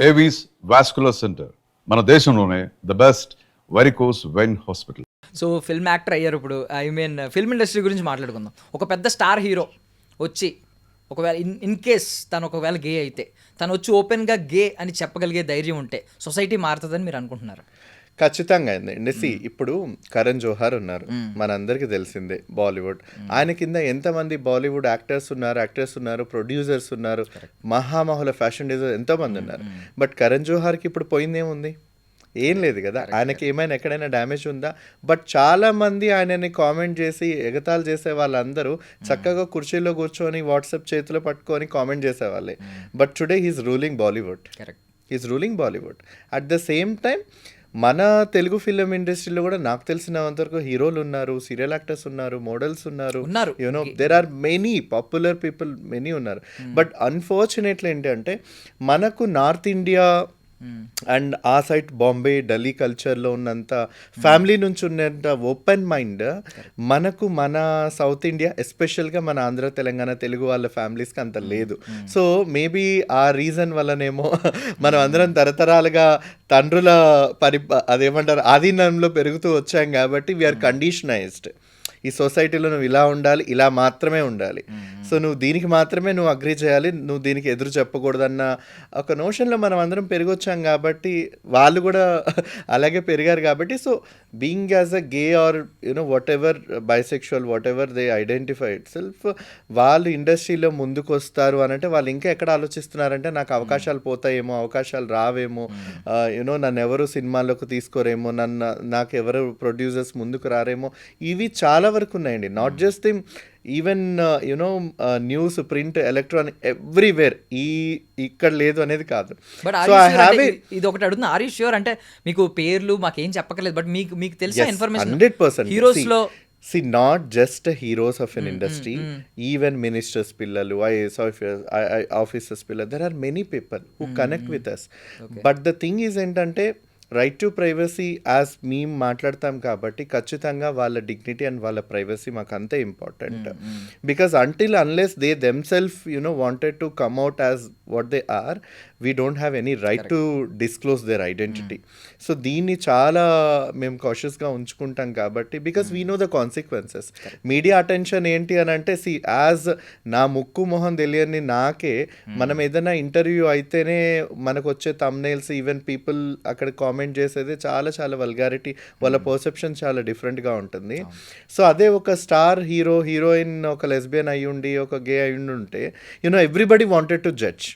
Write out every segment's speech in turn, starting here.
Avis vascular centre, మన దేశంలోనే the best varicose vein hospital. So film actor అయ్యారు ఇప్పుడు. ఐ మీన్ ఫిల్మ్ ఇండస్ట్రీ గురించి మాట్లాడుకుందాం. ఒక పెద్ద స్టార్ హీరో వచ్చి ఒకవేళ ఇన్ కేస్ తను ఒకవేళ గే అయితే తను వచ్చి ఓపెన్గా గే అని చెప్పగలిగే ధైర్యం ఉంటే సొసైటీ మారుతుందని మీరు అనుకుంటున్నారు? ఖచ్చితంగా అయిందండి. ఇప్పుడు కరణ్ జోహార్ ఉన్నారు, మనందరికీ తెలిసిందే, బాలీవుడ్. ఆయన కింద ఎంతమంది బాలీవుడ్ యాక్టర్స్ ఉన్నారు, ప్రొడ్యూసర్స్ ఉన్నారు, మహామహుల ఫ్యాషన్ డిజైనర్ ఎంతోమంది ఉన్నారు. బట్ కరణ్ జోహార్కి ఇప్పుడు పోయిందేముంది? ఏం లేదు కదా. ఆయనకి ఏమైనా ఎక్కడైనా డ్యామేజ్ ఉందా? బట్ చాలా మంది ఆయనని కామెంట్ చేసి ఎగతాళి చేసే వాళ్ళందరూ చక్కగా కుర్చీలో కూర్చొని వాట్సాప్ చేతిలో పట్టుకొని కామెంట్ చేసేవాళ్ళే. But today he's ruling Bollywood. At the same time మన తెలుగు ఫిలిం ఇండస్ట్రీలో కూడా నాకు తెలిసినంతవరకు హీరోలు ఉన్నారు, సీరియల్ యాక్టర్స్ ఉన్నారు, మోడల్స్ ఉన్నారు, you know there are many popular people, many ఉన్నారు. బట్ అన్ఫార్చునేట్లీ ఏంటంటే మనకు నార్త్ ఇండియా అండ్ ఆ సైడ్ బాంబే, ఢిల్లీ కల్చర్లో ఉన్నంత ఫ్యామిలీ నుంచి ఉన్నంత ఓపెన్ మైండ్ మనకు మన సౌత్ ఇండియా, ఎస్పెషల్గా మన ఆంధ్ర, తెలంగాణ తెలుగు వాళ్ళ ఫ్యామిలీస్కి అంత లేదు. సో మేబీ ఆ రీజన్ వల్లనేమో మనం అందరం తరతరాలుగా తండ్రుల అదేమంటారు ఆధీనంలో పెరుగుతూ వచ్చాం కాబట్టి వీఆర్ కండిషనైజ్డ్. ఈ సొసైటీలో నువ్వు ఇలా ఉండాలి, ఇలా మాత్రమే ఉండాలి, సో నువ్వు దీనికి మాత్రమే నువ్వు అగ్రీ చేయాలి, నువ్వు దీనికి ఎదురు చెప్పకూడదన్న ఒక నోషన్లో మనం అందరం పెరిగొచ్చాం కాబట్టి వాళ్ళు కూడా అలాగే పెరిగారు కాబట్టి. So being as a gay or you know whatever bisexual, whatever they identify itself, వాళ్ళు ఇండస్ట్రీలో ముందుకు వస్తారు అని అంటే వాళ్ళు ఇంకా ఎక్కడ ఆలోచిస్తున్నారంటే నాకు అవకాశాలు పోతాయేమో, అవకాశాలు రావేమో, యూనో నన్ను ఎవరు సినిమాల్లోకి తీసుకోరేమో, నాకు ఎవరు ప్రొడ్యూసర్స్ ముందుకు రారేమో, ఇవి చాలా వరకు ఉన్నాయండి. Not just thing, even you know news, print, electronic, everywhere. ఇక్కడ లేదు అనేది కాదు. సో ఐ హావ్ ఇది ఒకటి అడుగుతున్నా, ఆర్ యూ ష్యూర్? అంటే మీకు పేర్లు మాకేం చెప్పకలేదు, బట్ మీకు తెలిసిన ఇన్ఫర్మేషన్ 100% హీరోస్ లో. See, not just heroes of an industry, even ministers పిల్లలు, IAS officers పిల్లలు, there are many people who connect with us. But the thing is ఏంటంటే రైట్ టు ప్రైవసీ యాజ్ మేము మాట్లాడతాం కాబట్టి ఖచ్చితంగా వాళ్ళ డిగ్నిటీ అండ్ వాళ్ళ ప్రైవసీ మాకు అంతే important. Because until unless they themselves you know wanted to come out as what they are, we don't have any right to disclose their identity. So దీన్ని చాలా మేము కాషియస్గా ఉంచుకుంటాం కాబట్టి, because we know the consequences. Media attention ఏంటి అని అంటే, C as నా ముక్కు మొహం తెలియని నాకే మనం ఏదైనా ఇంటర్వ్యూ అయితేనే మనకు వచ్చే థంబ్నెయిల్స్, ఈవెన్ పీపుల్ అక్కడ కామెంట్ చేసేది చాలా చాలా వల్గారిటీ, వాళ్ళ పర్సెప్షన్ చాలా డిఫరెంట్గా ఉంటుంది. సో అదే ఒక స్టార్ హీరో, హీరోయిన్ ఒక లెస్బియన్ అయ్యుండి, ఒక గే అయ్యుండి ఉంటే you know everybody wanted to judge.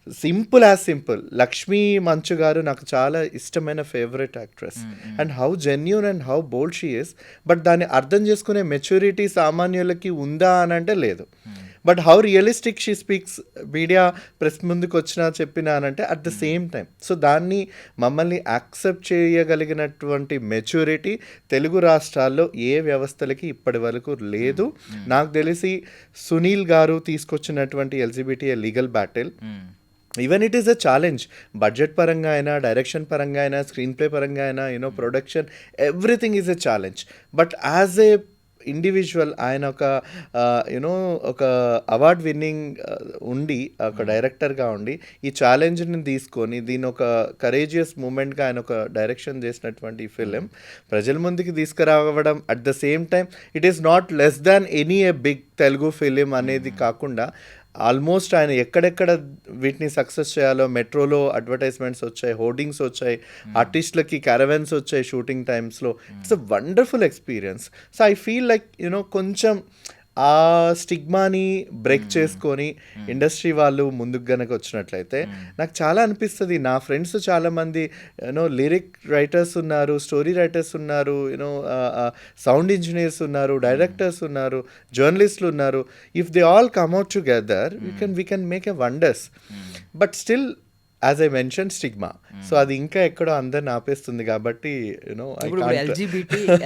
Simple as simple. Lakshmi మంచు గారు నాకు చాలా ఇష్టమైన favourite actress, and how genuine and how bold she is. But దాన్ని అర్థం చేసుకునే మెచ్యూరిటీ సామాన్యులకి ఉందా అని అంటే లేదు. But how realistic she speaks, media press ముందుకు వచ్చినా చెప్పినా అనంటే at the same time. So దాన్ని మమ్మల్ని యాక్సెప్ట్ చేయగలిగినటువంటి మెచ్యూరిటీ తెలుగు రాష్ట్రాల్లో ఏ వ్యవస్థలకి ఇప్పటి వరకు లేదు. నాకు తెలిసి సునీల్ గారు తీసుకొచ్చినటువంటి LGBT legal battle, even it is a challenge. Budget పరంగా అయినా, డైరెక్షన్ పరంగా అయినా, స్క్రీన్ ప్లే పరంగా అయినా, you know production, everything is a challenge. But as a individual ఆయన ఒక యూనో ఒక అవార్డ్ విన్నింగ్ ఉండి, ఒక డైరెక్టర్గా ఉండి ఈ ఛాలెంజ్ని తీసుకొని దీని ఒక కరేజియస్ మూమెంట్గా ఆయన ఒక డైరెక్షన్ చేసినటువంటి ఈ ఫిలిం ప్రజల ముందుకి తీసుకురావడం, at the same time it is not less than any a big Telugu film అనేది కాకుండా ఆల్మోస్ట్ ఆయన ఎక్కడెక్కడ వీటిని సక్సెస్ చేయాలో, మెట్రోలో అడ్వర్టైజ్మెంట్స్ వచ్చాయి, హోర్డింగ్స్ వచ్చాయి, ఆర్టిస్టులకి క్యారవెన్స్ వచ్చాయి షూటింగ్ టైమ్స్లో. It's a wonderful experience. So I feel like you know కొంచెం ఆ స్టిగ్మాని బ్రేక్ చేసుకొని ఇండస్ట్రీ వాళ్ళు ముందుకు గనక వచ్చినట్లయితే నాకు చాలా అనిపిస్తుంది. నా ఫ్రెండ్స్ చాలామంది యూనో లిరిక్ రైటర్స్ ఉన్నారు, స్టోరీ రైటర్స్ ఉన్నారు, యూనో సౌండ్ ఇంజనీర్స్ ఉన్నారు, డైరెక్టర్స్ ఉన్నారు, జర్నలిస్టులు ఉన్నారు. If they all come out together we can make a wonders. But still as I mention stigma, so అది ఇంకా ఎక్కడో అందరిని ఆపేస్తుంది కాబట్టి యూనో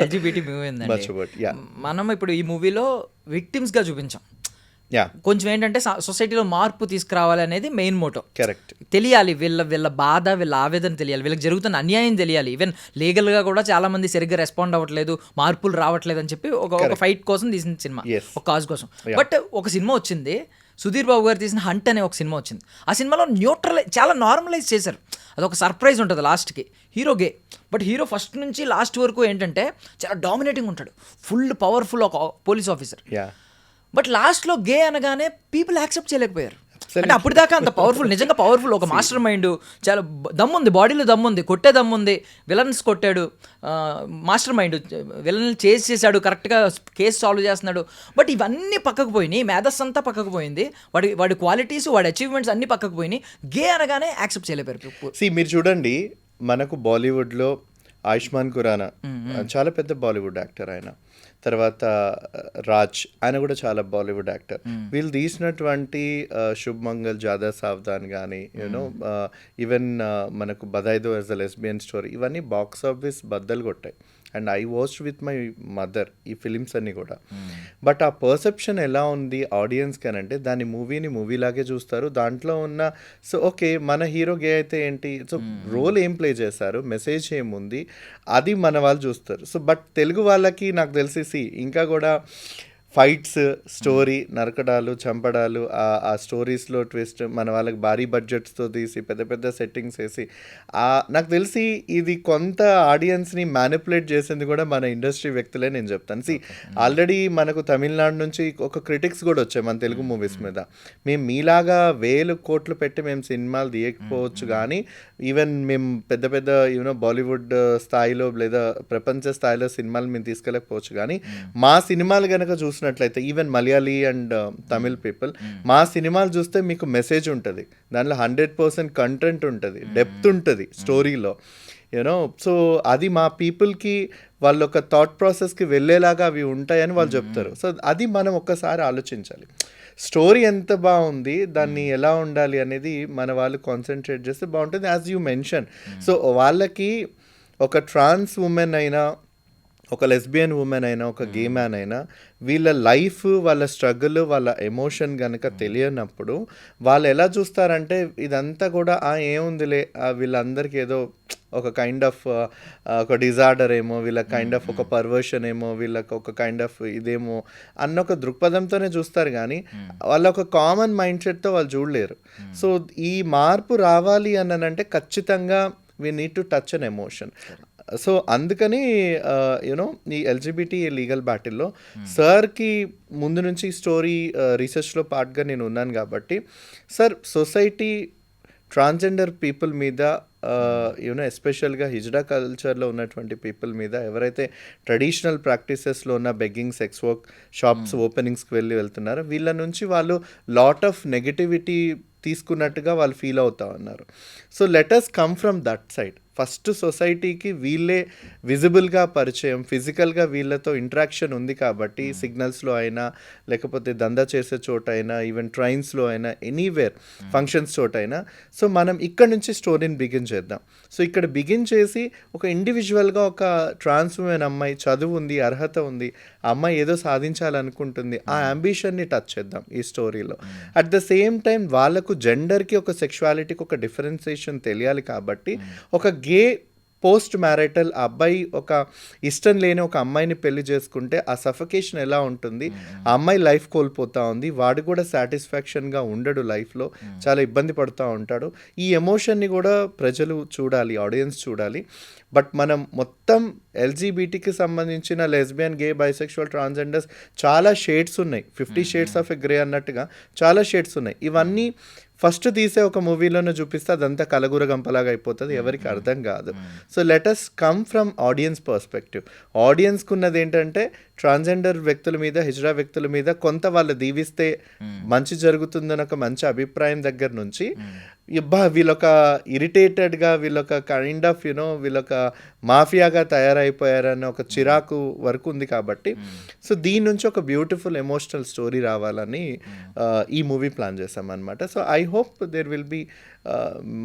ఎల్జిబిటీ మూవీ ఉందండి. మనం ఇప్పుడు ఈ మూవీలో విక్టిమ్స్గా చూపించాం. కొంచెం ఏంటంటే సొసైటీలో మార్పు తీసుకురావాలి అనేది మెయిన్ మోటో. కరెక్ట్. తెలియాలి వీళ్ళ బాధ, వీళ్ళ ఆవేదన తెలియాలి, వీళ్ళకి జరుగుతున్న అన్యాయం తెలియాలి. ఈవెన్ లీగల్గా కూడా చాలా మంది సరిగ్గా రెస్పాండ్ అవ్వట్లేదు, మార్పులు రావట్లేదు అని చెప్పి ఒక ఫైట్ కోసం తీసిన సినిమా, ఒక కాజ్ కోసం. బట్ ఒక సినిమా వచ్చింది, సుధీర్ బాబు గారు తీసిన హంట్ అనే ఒక సినిమా వచ్చింది. ఆ సినిమాలో చాలా నార్మలైజ్ చేశారు. అదొక సర్ప్రైజ్ ఉంటుంది లాస్ట్కి. Hero gay, but hero first నుంచి లాస్ట్ వరకు ఏంటంటే చాలా డామినేటింగ్ ఉంటాడు, ఫుల్ పవర్ఫుల్ ఒక పోలీస్ ఆఫీసర్. యా, బట్ లాస్ట్లో గే అనగానే పీపుల్ యాక్సెప్ట్ చేయలేకపోయారు. అంటే అప్పటిదాకా అంత పవర్ఫుల్, నిజంగా పవర్ఫుల్ ఒక మాస్టర్ మైండ్, చాలా దమ్ముంది, బాడీలో దమ్ముంది, కొట్టే దమ్ముంది, విలన్స్ కొట్టాడు, మాస్టర్ మైండ్ విలన్ చేసాడు, కరెక్ట్గా కేసు సాల్వ్ చేస్తున్నాడు. బట్ ఇవన్నీ పక్కకు పోయినాయి, మేధస్ అంతా పక్కకు పోయింది, వాడి క్వాలిటీస్, వాడి అచీవ్మెంట్స్ అన్నీ పక్కకు పోయినాయి. గే అనగానే యాక్సెప్ట్ చేయలేపారు. మీరు చూడండి, మనకు బాలీవుడ్లో ఆయుష్మాన్ ఖురానా చాలా పెద్ద బాలీవుడ్ యాక్టర్ ఆయన. తర్వాత రాజ్, ఆయన కూడా చాలా బాలీవుడ్ యాక్టర్. వీళ్ళు తీసినటువంటి శుభ్ మంగల్, జాదా సావధాన్ కానీ, యూనో ఈవెన్ మనకు Badhaai Do as a lesbian story, ఇవన్నీ బాక్స్ ఆఫీస్ బద్దలు కొట్టాయి. And I watched with my mother ఈ ఫిలిమ్స్ అన్నీ కూడా. బట్ ఆ పర్సెప్షన్ ఎలా ఉంది ఆడియన్స్కి అని అంటే, దాని మూవీలాగే చూస్తారు. దాంట్లో ఉన్న సో ఓకే, మన హీరో గే అయితే ఏంటి, సో రోల్ ఏం ప్లే చేశారు, మెసేజ్ ఏముంది, అది మన వాళ్ళు చూస్తారు. సో బట్ తెలుగు వాళ్ళకి నాకు తెలిసి ఇంకా కూడా ఫైట్స్, స్టోరీ, నరకడాలు, చంపడాలు, ఆ స్టోరీస్లో ట్విస్ట్, మన వాళ్ళకి భారీ బడ్జెట్స్తో తీసి పెద్ద పెద్ద సెట్టింగ్స్ వేసి, నాకు తెలిసి ఇది కొంత ఆడియన్స్ని మ్యానిపులేట్ చేసింది కూడా మన ఇండస్ట్రీ వ్యక్తులే నేను చెప్తాను. ఆల్రెడీ మనకు తమిళనాడు నుంచి ఒక క్రిటిక్స్ కూడా వచ్చాయి మన తెలుగు మూవీస్ మీద. మేము మీలాగా 1000 కోట్లు పెట్టి మేము సినిమాలు తీయకపోవచ్చు, కానీ ఈవెన్ మేము పెద్ద పెద్ద బాలీవుడ్ స్థాయిలో లేదా ప్రపంచ స్థాయిలో సినిమాలు మేము తీసుకెళ్ళకపోవచ్చు, కానీ మా సినిమాలు కనుక చూసినట్లయితే even Malayali and Tamil people, మా సినిమాలు చూస్తే మీకు మెసేజ్ ఉంటుంది, దాంట్లో 100% కంటెంట్ ఉంటుంది, డెప్త్ ఉంటుంది స్టోరీలో, సో అది మా పీపుల్కి వాళ్ళ ఒక థాట్ ప్రాసెస్కి వెళ్ళేలాగా అవి ఉంటాయని వాళ్ళు చెప్తారు. సో అది మనం ఒక్కసారి ఆలోచించాలి. స్టోరీ ఎంత బాగుంది, దాన్ని ఎలా ఉండాలి అనేది మన వాళ్ళు కాన్సన్ట్రేట్ చేస్తే బాగుంటుంది. యాజ్ యూ మెన్షన్, సో వాళ్ళకి ఒక ట్రాన్స్ ఉమెన్ అయినా, ఒక లెస్బియన్ ఉమెన్ అయినా, ఒక గే మ్యాన్ అయినా, వీళ్ళ లైఫ్, వాళ్ళ స్ట్రగుల్, వాళ్ళ ఎమోషన్ కనుక తెలియనప్పుడు వాళ్ళు ఎలా చూస్తారంటే ఇదంతా కూడా ఏముందిలే, వీళ్ళందరికీ ఏదో ఒక కైండ్ ఆఫ్ ఒక డిజార్డర్ ఏమో, వీళ్ళ కైండ్ ఆఫ్ ఒక పర్వర్షన్ ఏమో, వీళ్ళకి ఒక కైండ్ ఆఫ్ ఇదేమో అన్న ఒక దృక్పథంతోనే చూస్తారు, కానీ వాళ్ళ ఒక కామన్ మైండ్ సెట్తో వాళ్ళు చూడలేరు. సో ఈ మార్పు రావాలి అనంటే ఖచ్చితంగా we need to touch an emotion. So అందుకని ఈ ఎల్జిబిటీ లీగల్ బ్యాటిల్లో సార్కి ముందు నుంచి స్టోరీ రీసెర్చ్లో పార్ట్గా నేను ఉన్నాను కాబట్టి, సార్ సొసైటీ ట్రాన్స్జెండర్ పీపుల్ మీద, ఎస్పెషల్గా హిజ్రా కల్చర్లో ఉన్నటువంటి పీపుల్ మీద, ఎవరైతే ట్రెడిషనల్ ప్రాక్టీసెస్లో ఉన్న బెగ్గింగ్, సెక్స్ వర్క్ షాప్స్ ఓపెనింగ్స్కి వెళ్తున్నారో, వీళ్ళ నుంచి వాళ్ళు లాట్ ఆఫ్ నెగటివిటీ తీసుకున్నట్టుగా వాళ్ళు ఫీల్ అవుతా ఉన్నారు. So let us come from that side. First సొసైటీకి వీళ్ళే విజిబుల్గా పరిచయం, ఫిజికల్గా వీళ్ళతో ఇంట్రాక్షన్ ఉంది కాబట్టి, సిగ్నల్స్లో అయినా, లేకపోతే దందా చేసే చోట అయినా, ఈవెన్ ట్రైన్స్లో అయినా, ఎనీవేర్ ఫంక్షన్స్ చోట అయినా, సో మనం ఇక్కడ నుంచి స్టోరీని బిగిన్ చేద్దాం. సో ఇక్కడ బిగిన్ చేసి ఒక ఇండివిజువల్గా ఒక ట్రాన్స్ ఉమెన్ అమ్మాయి, చదువు ఉంది, అర్హత ఉంది, ఆ అమ్మాయి ఏదో సాధించాలనుకుంటుంది, ఆ అంబిషన్ని టచ్ చేద్దాం ఈ స్టోరీలో. అట్ ద సేమ్ టైం వాళ్ళకు జెండర్కి, ఒక సెక్షువాలిటీకి ఒక డిఫరెన్సియేషన్ తెలియాలి కాబట్టి, ఒక గే పోస్ట్ మ్యారిటల్ అబ్బాయి ఒక ఇష్టం లేని ఒక అమ్మాయిని పెళ్లి చేసుకుంటే ఆ సఫకేషన్ ఎలా ఉంటుంది, ఆ అమ్మాయి లైఫ్ కోల్పోతూ ఉంది, వాడు కూడా సాటిస్ఫాక్షన్గా ఉండడు, లైఫ్లో చాలా ఇబ్బంది పడుతూ ఉంటాడు. ఈ ఎమోషన్ని కూడా ప్రజలు చూడాలి, ఆడియన్స్ చూడాలి. బట్ మనం మొత్తం ఎల్జీబీటీకి సంబంధించిన లెస్బియన్, గే, బైసెక్షువల్, ట్రాన్స్జెండర్స్ చాలా షేడ్స్ ఉన్నాయి, 50 షేడ్స్ ఆఫ్ ఎ గ్రే అన్నట్టుగా చాలా షేడ్స్ ఉన్నాయి. ఇవన్నీ ఫస్ట్ తీసే ఒక మూవీలోనే చూపిస్తే అదంతా కలగూర గంపలాగా అయిపోతుంది, ఎవరికి అర్థం కాదు. So let us come from audience perspective. ఆడియన్స్కి ఉన్నది ఏంటంటే ట్రాన్స్జెండర్ వ్యక్తుల మీద, హిజ్రా వ్యక్తుల మీద కొంత వాళ్ళు దీవిస్తే మంచి జరుగుతుందని ఒక మంచి అభిప్రాయం దగ్గర నుంచి, వీళ్ళొక ఇరిటేటెడ్గా, వీళ్ళొక కైండ్ ఆఫ్ వీళ్ళొక మాఫియాగా తయారైపోయారన్న ఒక చిరాకు వరకు ఉంది కాబట్టి, సో దీని నుంచి ఒక బ్యూటిఫుల్ ఎమోషనల్ స్టోరీ రావాలని ఈ మూవీ ప్లాన్ చేసామన్నమాట. So I hope there will be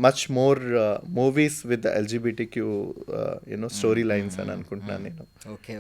much more movies with the LGBTQ storylines అని అనుకుంటున్నాను నేను. ఓకే.